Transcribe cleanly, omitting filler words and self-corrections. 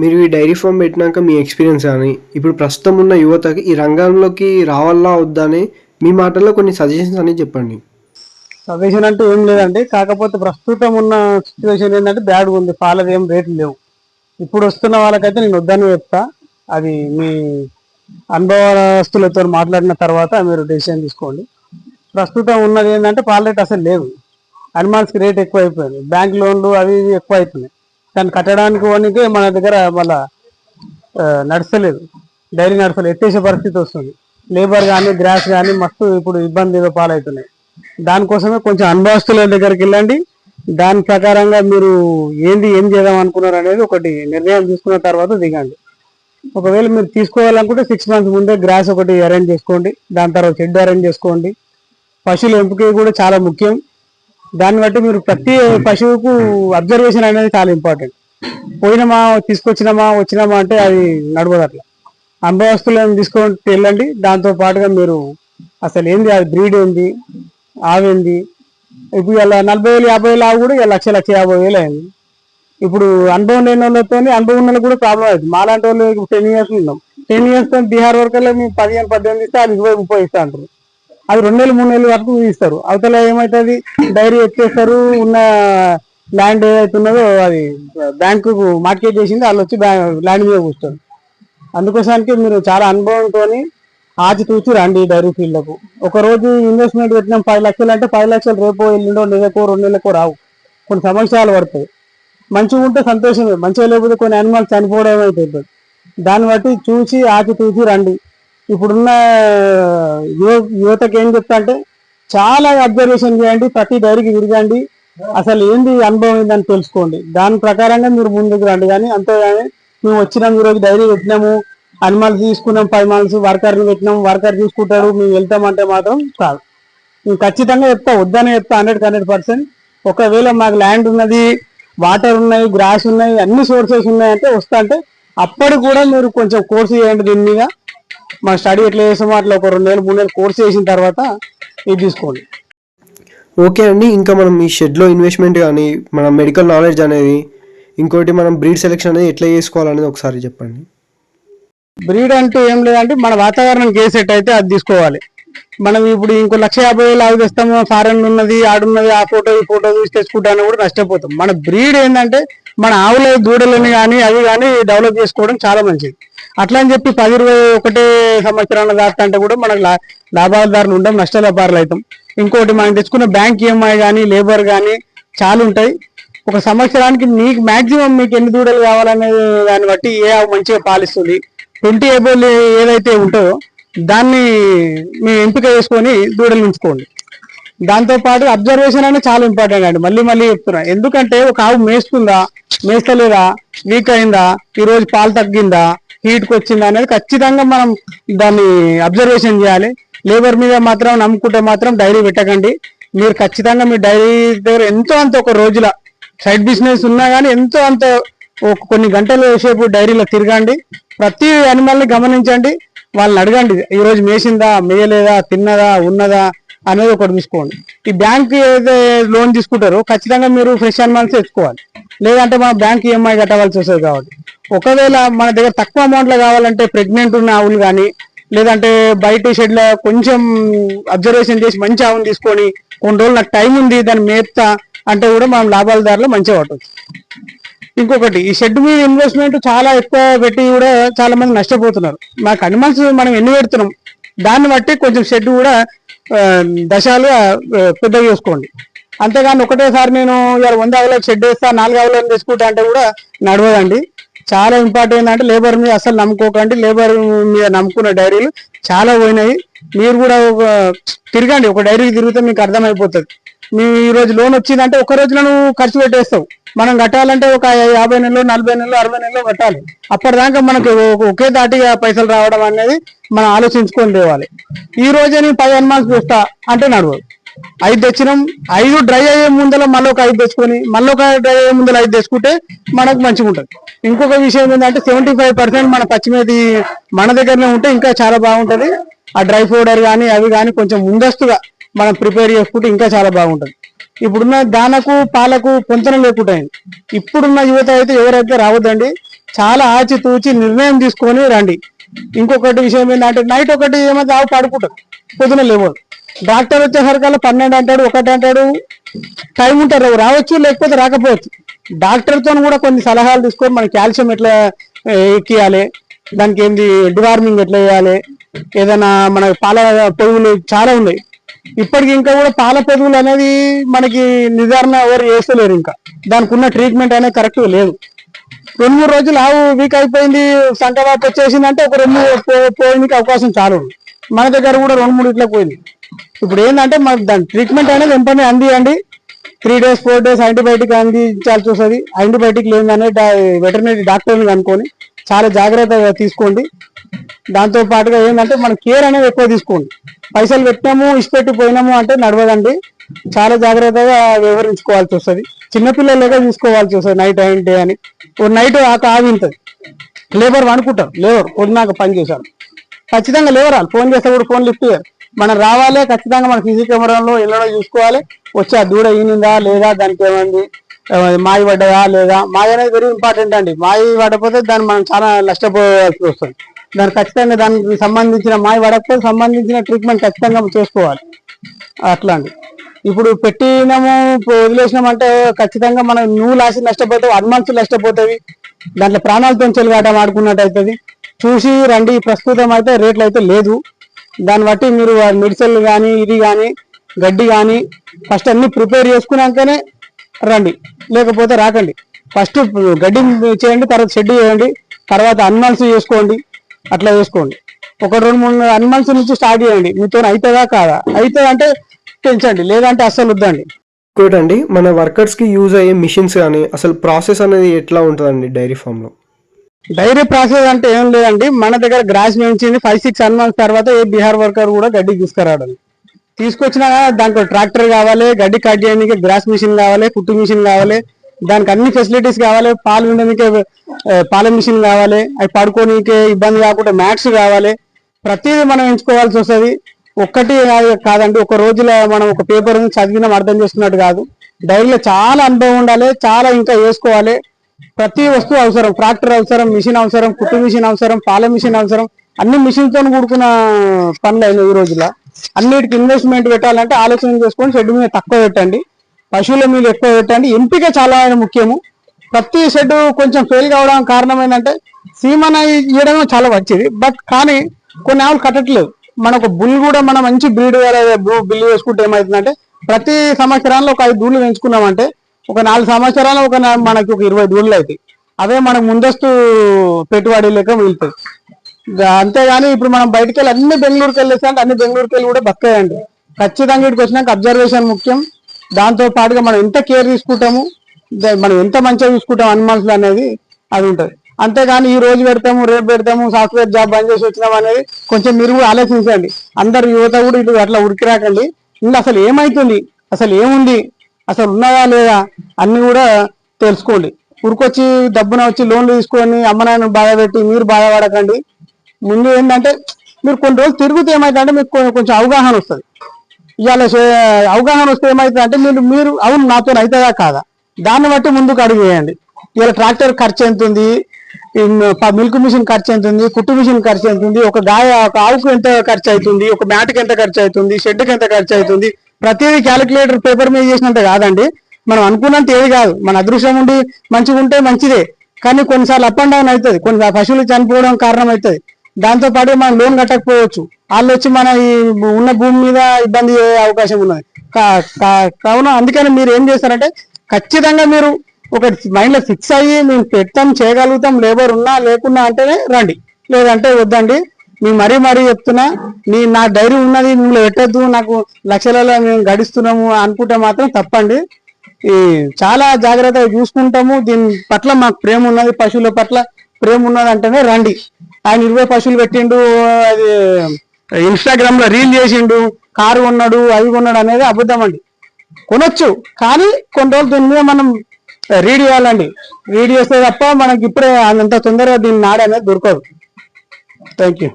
మీరు ఈ dairy farm పెట్టినాక మీ ఎక్స్‌పీరియన్స్ గాని, ఇప్పుడు ప్రస్తుతం ఉన్న యువతకి ఈ రంగంలోకి రావాలా? వద్దా? అని మీ మాటల్లో కొన్ని సజెషన్స్ అనేది చెప్పండి. సజెషన్ అంటూ ఏం లేదండి. కాకపోతే ప్రస్తుతం ఉన్న సిచ్యువేషన్ ఏంటంటే బ్యాడ్‌గా ఉంది. పాలది ఏం రేట్లు లేవు. ఇప్పుడు వస్తున్న వాళ్ళకైతే నేను వద్దని చెప్తా. అది మీ అనుభవస్తులతో మాట్లాడిన తర్వాత మీరు డెసిషన్ తీసుకోండి. ప్రస్తుతం ఉన్నది ఏంటంటే పాల రేట్ అసలు లేవు. అనిమల్స్కి రేట్ ఎక్కువ అయిపోయింది. బ్యాంక్ లోన్లు అవి ఇవి ఎక్కువ అవుతున్నాయి. దాన్ని కట్టడానికి వనికే మన దగ్గర మళ్ళా నడుస్తలేదు. డైరీ నడుస్తలేదు. ఎత్తేసే పరిస్థితి వస్తుంది. లేబర్ కానీ గ్రాస్ కానీ మస్తు ఇప్పుడు ఇబ్బంది పాలవుతున్నాయి. దానికోసమే కొంచెం అనుభవస్తుల దగ్గరికి వెళ్ళండి. దాని ప్రకారంగా మీరు ఏం చేద్దాం అనుకున్నారు అనేది ఒకటి నిర్ణయం తీసుకున్న తర్వాత దిగండి. ఒకవేళ మీరు తీసుకోవాలనుకుంటే 6 months ముందే గ్రాస్ ఒకటి అరేంజ్ చేసుకోండి. దాని తర్వాత షెడ్ అరేంజ్ చేసుకోండి. పశువుల ఎంపిక కూడా చాలా ముఖ్యం. దాన్ని బట్టి మీరు ప్రతి పశువుకు అబ్జర్వేషన్ అనేది చాలా ఇంపార్టెంట్. పోయినామా వచ్చినామా అంటే అది నడవదు అట్లా. అనుభవస్తులను తీసుకొని వెళ్ళండి. దాంతో పాటుగా మీరు అసలు ఏంది అది బ్రీడ్ ఏంది, ఆవేంది. ఇప్పుడు ఇలా 40,000 50,000 ఆవు కూడా ఇలా 1,50,000 అయింది. ఇప్పుడు అనుభవం లేని వాళ్ళతో అనుభవం ఉన్న కూడా ప్రాబ్లం అవుతుంది. మాలాంటి వాళ్ళు 10 years ఉన్నాం. 10 years తో బీహార్ వరకల్లా మేము 15 18 ఇస్తే అది 20 30 ఇస్తా అంటారు. అది 2 నెలలు 3 నెలల వరకు ఇస్తారు. అవతల ఏమవుతుంది, డైరీ ఎత్తేస్తారు. ఉన్న ల్యాండ్ ఏదైతే ఉన్నదో అది బ్యాంకు మార్కెట్ చేసింది, వాళ్ళు వచ్చి ల్యాండ్ మీద కూర్చోరు. అందుకోసానికి మీరు చాలా అనుభవంతో ఆచితూచి రండి డైరీ ఫీల్డ్కు. ఒక రోజు ఇన్వెస్ట్మెంట్ పెట్టినాం 10 లక్షలు అంటే 10 లక్షలు రేపో ఎల్లుండో నెలకో 2 నెలలకో రావు. కొన్ని సంవత్సరాలు పడతాయి. మంచిగా ఉంటే సంతోషమే, మంచిగా లేకపోతే కొన్ని యానిమల్స్ చనిపోవడం అవుతుంది. దాన్ని బట్టి చూసి ఆచితూచి రండి. ఇప్పుడున్న యువతకి ఏం చెప్తా అంటే చాలా అబ్జర్వేషన్ చేయండి. ప్రతి డైరీకి తిరగండి. అసలు ఏంది అనుభవం ఏందని తెలుసుకోండి. దాని ప్రకారంగా మీరు ముందుకు రండి. కానీ అంతేగాని మేము వచ్చినాము ఈరోజు డైరీ పెట్టినాము, అనిమల్స్ తీసుకున్నాం 10 months, వర్కర్ని పెట్టినాం, వర్కర్ చూసుకుంటాడు, మేము వెళ్తామంటే మాత్రం కాదు. నేను ఖచ్చితంగా చెప్తా, వద్దనే చెప్తా 100% ఒకవేళ మాకు ల్యాండ్ ఉన్నది, వాటర్ ఉన్నాయి, గ్రాస్ ఉన్నాయి, అన్ని సోర్సెస్ ఉన్నాయంటే వస్తా అంటే అప్పుడు కూడా మీరు కొంచెం కోర్సు చేయండి దీని మీద. మా స్టడీ ఎట్లా చేసామో అట్లా ఒక 2 నెలలు 3 నెలలు కోర్సు చేసిన తర్వాత ఇది తీసుకోండి. ఓకే అండి. ఇంకా మనం ఈ షెడ్‌లో ఇన్వెస్ట్‌మెంట్ గాని, మన మెడికల్ నాలెడ్జ్ అనేది, ఇంకోటి మనం బ్రీడ్ సెలెక్షన్ అనేది ఎట్లా చేసుకోవాలనేది ఒకసారి చెప్పండి. బ్రీడ్ అంటూ ఏం లేదంటే మన వాతావరణం ఏ సెట్ అయితే అది తీసుకోవాలి. మనం ఇప్పుడు ఇంకో 1,50,000 ఆవు తెస్తాము, ఫారెన్ ఉన్నది ఆడున్నది, ఆ ఫోటో ఈ ఫోటో చూసి తెచ్చుకుంటాను కూడా నష్టపోతాం. మన బ్రీడ్ ఏంటంటే మన ఆవుల దూడలని కానీ అవి కానీ డెవలప్ చేసుకోవడం చాలా మంచిది. అట్లా అని చెప్పి 10 20 ఒకటే సంవత్సరాల దాకా అంటే కూడా మనకు లాభాదారులు ఉంటాం, నష్టలాభారులు అవుతాం. ఇంకోటి మనం తెచ్చుకున్న బ్యాంక్ ఈఎంఐ కానీ లేబర్ కానీ చాలా ఉంటాయి. ఒక సంవత్సరానికి మీకు మాక్సిమం మీకు ఎన్ని దూడలు కావాలనే దాన్ని బట్టి ఏ ఆవు మంచిగా పాలిస్తుంది, 20 above ఏదైతే ఉంటుందో దాన్ని మీ ఎంపిక చేసుకొని దూడలు ఉంచుకోండి. దాంతోపాటు అబ్జర్వేషన్ అనేది చాలా ఇంపార్టెంట్ అండి. మళ్ళీ మళ్ళీ చెప్తున్నా, ఎందుకంటే ఒక ఆవు మేస్తుందా, మేస్తలేదా, వీక్ అయిందా, ఈరోజు పాలు తగ్గిందా, హీట్కి వచ్చిందా అనేది ఖచ్చితంగా మనం దాన్ని అబ్జర్వేషన్ చేయాలి. లేబర్ మీద మాత్రం నమ్ముకుంటే మాత్రం డైరీ పెట్టకండి. మీరు ఖచ్చితంగా మీ డైరీ దగ్గర ఎంతో అంత ఒక రోజుల సైడ్ బిజినెస్ ఉన్నా కానీ ఎంతో అంత కొన్ని గంటల సేపు డైరీలో తిరగండి. ప్రతి యానిమల్ని గమనించండి, వాళ్ళని అడగండి ఈరోజు మేసిందా, మేయలేదా, తిన్నదా, ఉన్నదా అనేది ఒకటి చూసుకోండి. ఈ బ్యాంక్ ఏదైతే లోన్ తీసుకుంటారో ఖచ్చితంగా మీరు ఫ్రెష్ యానిమల్స్ తెచ్చుకోవాలి. లేదంటే మన బ్యాంక్ ఈఎంఐ కట్టవలసి వస్తుంది. కాబట్టి ఒకవేళ మన దగ్గర తక్కువ అమౌంట్లో కావాలంటే ప్రెగ్నెంట్ ఉన్న ఆవులు కానీ, లేదంటే బయట షెడ్లో కొంచెం అబ్జర్వేషన్ చేసి మంచి ఆవును తీసుకొని కొన్ని రోజులు నాకు టైం ఉంది దాన్ని మేపుతా అంటే కూడా మనం లాభాలదారులు మంచిగా పట్టవచ్చు. ఇంకొకటి, ఈ షెడ్ మీద ఇన్వెస్ట్మెంట్ చాలా ఎక్కువ పెట్టి కూడా చాలా మంది నష్టపోతున్నారు. మాకు అనిమల్స్ మనం ఎన్ని పెడుతున్నాం దాన్ని బట్టి కొంచెం షెడ్ కూడా దశాలుగా పెద్దగా చేసుకోండి. అంతేగాని ఒకటేసారి నేను 100 ఆవులకు షెడ్ వేస్తా 4 ఆవులను తెచ్చుకుంటా అంటే కూడా నడవదండి. చాలా ఇంపార్టెంట్ అంటే లేబర్ మీద అసలు నమ్ముకోకండి. లేబర్ మీద నమ్ముకున్న డైరీలు చాలా పోయినాయి. మీరు కూడా తిరగండి, ఒక డైరీకి తిరిగితే మీకు అర్థమైపోతుంది. మీ ఈరోజు లోన్ వచ్చిందంటే ఒక రోజులో నువ్వు ఖర్చు పెట్టేస్తావు. మనం కట్టాలంటే ఒక 50 నెలలు 40 నెలలు 60 నెలలు కట్టాలి. అప్పటిదాకా మనకు ఒకే దాటిగా పైసలు రావడం అనేది మనం ఆలోచించుకొని తేవాలి. ఈ రోజే నేను 10 అనుమానాలు చూస్తా అంటే నడవదు. 5 తెచ్చినాం, 5 డ్రై అయ్యే ముందర మళ్ళీ ఒక 5 తెచ్చుకొని మళ్ళీ ఒక డ్రై అయ్యే ముందర 5 తెచ్చుకుంటే మనకు మంచిగా ఉంటుంది. ఇంకొక విషయం ఏంటంటే 75% మన పచ్చిమేది మన దగ్గరనే ఉంటే ఇంకా చాలా బాగుంటుంది. ఆ డ్రై పౌడర్ కానీ అవి కానీ కొంచెం ముందస్తుగా మనం ప్రిపేర్ చేసుకుంటే ఇంకా చాలా బాగుంటుంది. ఇప్పుడున్న దానకు పాలకు పొంతన లేకుంటాయి. ఇప్పుడున్న యువత అయితే ఎవరైతే రావద్దండి. చాలా ఆచితూచి నిర్ణయం తీసుకొని రండి. ఇంకొకటి విషయం ఏంటంటే నైట్ ఒకటి ఏమైతే ఆవు పడుకుంటారు, పొద్దున లేవదు. డాక్టర్ వచ్చేసరికల్లా 12 అంటాడు, 1 అంటాడు. టైం ఉంటారు, రావచ్చు లేకపోతే రాకపోవచ్చు. డాక్టర్తో కూడా కొన్ని సలహాలు తీసుకొని మన కాల్షియం ఎట్లా ఎక్కియాలి, దానికి ఏంది డివార్మింగ్ ఎట్లా చేయాలి, ఏదైనా మన పాల పొదుగులు చాలా ఉన్నాయి. ఇప్పటికి ఇంకా కూడా పాల పొదుగులు అనేది మనకి నిర్ధారణ ఎవరు చేస్తలేరు. ఇంకా దానికి ఉన్న ట్రీట్మెంట్ అనేది కరెక్ట్ లేదు. 2-3 రోజులు ఆవు వీక్ అయిపోయింది, సంకవాపు వచ్చేసింది అంటే ఒక 2 పోయినకి అవకాశం చాలా ఉంది. మన దగ్గర కూడా 2-3 ఇట్లా పోయింది. ఇప్పుడు ఏంటంటే మన దాని ట్రీట్మెంట్ అనేది వెంటనే అందియండి. 3 days 4 days యాంటీబయాటిక్ అందించాల్సి వస్తుంది. యాంటీబయాటిక్ లేదనే వెటర్నరీ డాక్టర్ని కనుక్కొని చాలా జాగ్రత్తగా తీసుకోండి. దాంతో పాటుగా ఏంటంటే మన కేర్ అనేది ఎక్కువ తీసుకోండి. పైసలు పెట్టినాము ఇష్టపెట్టి పోయినాము అంటే నడవదండి. చాలా జాగ్రత్తగా వ్యవహరించుకోవాల్సి వస్తుంది. చిన్నపిల్లలుగా చూసుకోవాల్సి వస్తుంది. నైట్ డే అని నైట్ ఆగి ఉంటుంది. లేబర్ అనుకుంటారు, లేబర్ పొద్దునాక పని చేశారు, ఖచ్చితంగా లేవరాలి. ఫోన్ చేస్తే కూడా ఫోన్ లిఫ్ట్ చేయరు. మనం రావాలి, ఖచ్చితంగా మన సీసీ కెమెరాలో ఇళ్ళలో చూసుకోవాలి. వచ్చి ఆ దూడ ఈనిందా లేదా, దానికి ఏమైంది, మాయి పడ్డదా లేదా. మాయి అనేది వెరీ ఇంపార్టెంట్ అండి. మాయి పడకపోతే దాన్ని మనం చాలా నష్టపోవాల్సి వస్తుంది. దానికి ఖచ్చితంగా దానికి సంబంధించిన మాయి పడకపోతే సంబంధించిన ట్రీట్మెంట్ ఖచ్చితంగా చేసుకోవాలి. అట్లా అండి. ఇప్పుడు పెట్టినాము వదిలేసినామంటే ఖచ్చితంగా మనం నువ్వు నష్టపోతావు, అడ్వాన్స్ నష్టపోతావి. దాంట్లో ప్రాణాలతో చెలగాట ఆడుకున్నట్టు అవుతుంది. చూసి రండి. ప్రస్తుతం అయితే రేట్లు అయితే లేదు. దాన్ని బట్టి మీరు మెడిసిన్లు కానీ ఇది కానీ గడ్డి కానీ ఫస్ట్ అన్ని ప్రిపేర్ చేసుకున్నాకనే రండి, లేకపోతే రాకండి. ఫస్ట్ గడ్డి చేయండి, తర్వాత షెడ్ చేయండి, తర్వాత అనిమల్స్ చేసుకోండి. అట్లా చేసుకోండి. 1-2-3 అనిమల్స్ నుంచి స్టార్ట్ చేయండి. మీతో అవుతుందా కాదా, అయితే అంటే పెంచండి, లేదంటే అస్సలు వద్దండి. ఇంకోటండి, మన వర్కర్స్కి యూజ్ అయ్యే మిషన్స్ కానీ అసలు ప్రాసెస్ అనేది ఎట్లా ఉంటుందండి డైరీ ఫామ్లో? డైరీ ప్రాసెస్ అంటే ఏం లేదండి. మన దగ్గర గ్రాస్ పెంచింది 5-6 అనిమల్స్ తర్వాత ఏ బీహార్ వర్కర్ కూడా గడ్డి తీసుకురావడం. తీసుకొచ్చినా దాంట్లో ట్రాక్టర్ కావాలి, గడ్డి కట్ చేయడానికి గ్రాస్ మిషన్ కావాలి, కుట్టు మిషన్ కావాలి, దానికి అన్ని ఫెసిలిటీస్ కావాలి. పాలు వినడానికే పాల మిషన్ కావాలి, అవి పడుకోనికే ఇబ్బంది కాకుండా మ్యాట్స్ కావాలి. ప్రతిదీ మనం ఎంచుకోవాల్సి వస్తుంది. ఒక్కటి కాదండి, ఒక రోజులో మనం ఒక పేపర్ చదివినాం అర్థం చేసుకున్నట్టు కాదు. డైరీలో చాలా అనుభవం ఉండాలి, చాలా ఇంకా వేసుకోవాలి. ప్రతి వస్తువు అవసరం. ట్రాక్టర్ అవసరం, మిషన్ అవసరం, కుట్టు మిషన్ అవసరం, పాల మిషన్ అవసరం. అన్ని మిషన్తో కూడుకున్న పనులు అయినాయి ఈ రోజుల్లో. అన్నిటికి ఇన్వెస్ట్మెంట్ పెట్టాలంటే ఆలోచన చేసుకొని షెడ్ మీద తక్కువ పెట్టండి, పశువుల మీద ఎక్కువ పెట్టండి. ఎంపిక చాలా ముఖ్యము. ప్రతి షెడ్ కొంచెం ఫెయిల్ కావడానికి కారణం ఏంటంటే సీమన ఇవ్వడం చాలా మంచిది, బట్ కానీ కొన్ని ఆవులు కట్టట్లేదు. మనకు బుల్ కూడా మనం మంచి బ్రీడ్ బిల్లు వేసుకుంటే ఏమవుతుందంటే ప్రతి సంవత్సరాల్లో ఒక 5 దూళ్ళు పెంచుకున్నామంటే ఒక 4 సంవత్సరాలు మనకి ఒక 20 దూళ్ళు అవుతాయి. అవే మనకు ముందస్తు పెట్టుబడి లెక్క మిగులుతాయి. అంతేగాని ఇప్పుడు మనం బయటకు వెళ్ళి అన్ని బెంగళూరుకి వెళ్ళేసంటే అన్ని బెంగళూరుకి వెళ్ళి కూడా బక్కాయండి. ఖచ్చితంగా ఇక్కడికి వచ్చినాక అబ్జర్వేషన్ ముఖ్యం. దాంతో పాటుగా మనం ఎంత కేర్ తీసుకుంటాము, మనం ఎంత మంచిగా చూసుకుంటాం అనిమల్స్ అనేది అది ఉంటుంది. అంతేగాని ఈ రోజు పెడతాము రేపు పెడతాము సాఫ్ట్వేర్ జాబ్ బంద్ చేసి వచ్చినాం అనేది కొంచెం మీరు కూడా ఆలోచించండి. అందరు యువత కూడా ఇటు అట్లా ఉరికిరాకండి. ఇంకా అసలు ఏమైతుంది, అసలు ఏముంది, అసలు ఉన్నదా లేదా అన్ని కూడా తెలుసుకోండి. ఉరికొచ్చి డబ్బున వచ్చి లోన్లు తీసుకొని అమ్మ నాయన బాధ పెట్టి మీరు బాధపడకండి. ముందు ఏంటంటే మీరు కొన్ని రోజులు తిరుగుతూ ఏమవుతుందంటే మీకు కొంచెం అవగాహన వస్తుంది. ఇవాళ అవగాహన వస్తే ఏమవుతుంది అంటే మీరు అవును నాతో అవుతుందా కాదా దాన్ని బట్టి ముందుకు అడుగు వేయండి. ఇవాళ ట్రాక్టర్ ఖర్చు ఎంత ఉంది, మిల్క్ మిషన్ ఖర్చు ఎంత ఉంది, కుట్టు మిషన్ ఖర్చు ఎంత ఉంది, ఒక ఆవుకు ఎంత ఖర్చు అవుతుంది, ఒక మ్యాట్కి ఎంత ఖర్చు అవుతుంది, షెడ్కి ఎంత ఖర్చు అవుతుంది, ప్రతిదీ క్యాలిక్యులేటర్ పేపర్ మీద చేసినంత కాదండి. మనం అనుకున్నంత ఏది కాదు. మన అదృష్టం ఉండి మంచిగా ఉంటే మంచిదే, కానీ కొన్నిసార్లు అప్ అండ్ డౌన్ అవుతుంది. కొన్ని పశువులు చనిపోవడం కారణం అవుతుంది. దాంతో పాటు మనం లోన్ కట్టకపోవచ్చు. వాళ్ళు వచ్చి మన ఈ ఉన్న భూమి మీద ఇబ్బంది అయ్యే అవకాశం ఉన్నది. కావున అందుకని మీరు ఏం చేస్తారంటే ఖచ్చితంగా మీరు ఒక మైండ్ లో ఫిక్స్ అయ్యి మేము పెడతాం చేయగలుగుతాం, లేబర్ ఉన్నా లేకున్నా అంటేనే రండి, లేదంటే వద్దండి. మేము మరీ చెప్తున్నా, నా డైరీ ఉన్నది మిమ్మల్ని పెట్టద్దు, నాకు లక్షలలో మేము గడిస్తున్నాము అనుకుంటే మాత్రం తప్పండి. ఈ చాలా జాగ్రత్తగా చూసుకుంటాము. దీని పట్ల మాకు ప్రేమ ఉన్నది, పశువుల పట్ల ప్రేమ ఉన్నది అంటేనే రండి. ఆయన 20 పశువులు పెట్టిండు, అది ఇన్స్టాగ్రామ్ లో రీల్ చేసిండు, కారు కొన్నాడు, అవి కొన్నాడు అనేది అబద్ధం అండి. కొనొచ్చు, కానీ కొన్ని రోజులు దీని మీద మనం రీడ్ చేయాలండి. రీడ్ చేస్తే తప్ప మనకి ఇప్పుడే అంత తొందరగా దీని నాడు అనేది దొరకదు. Thank you.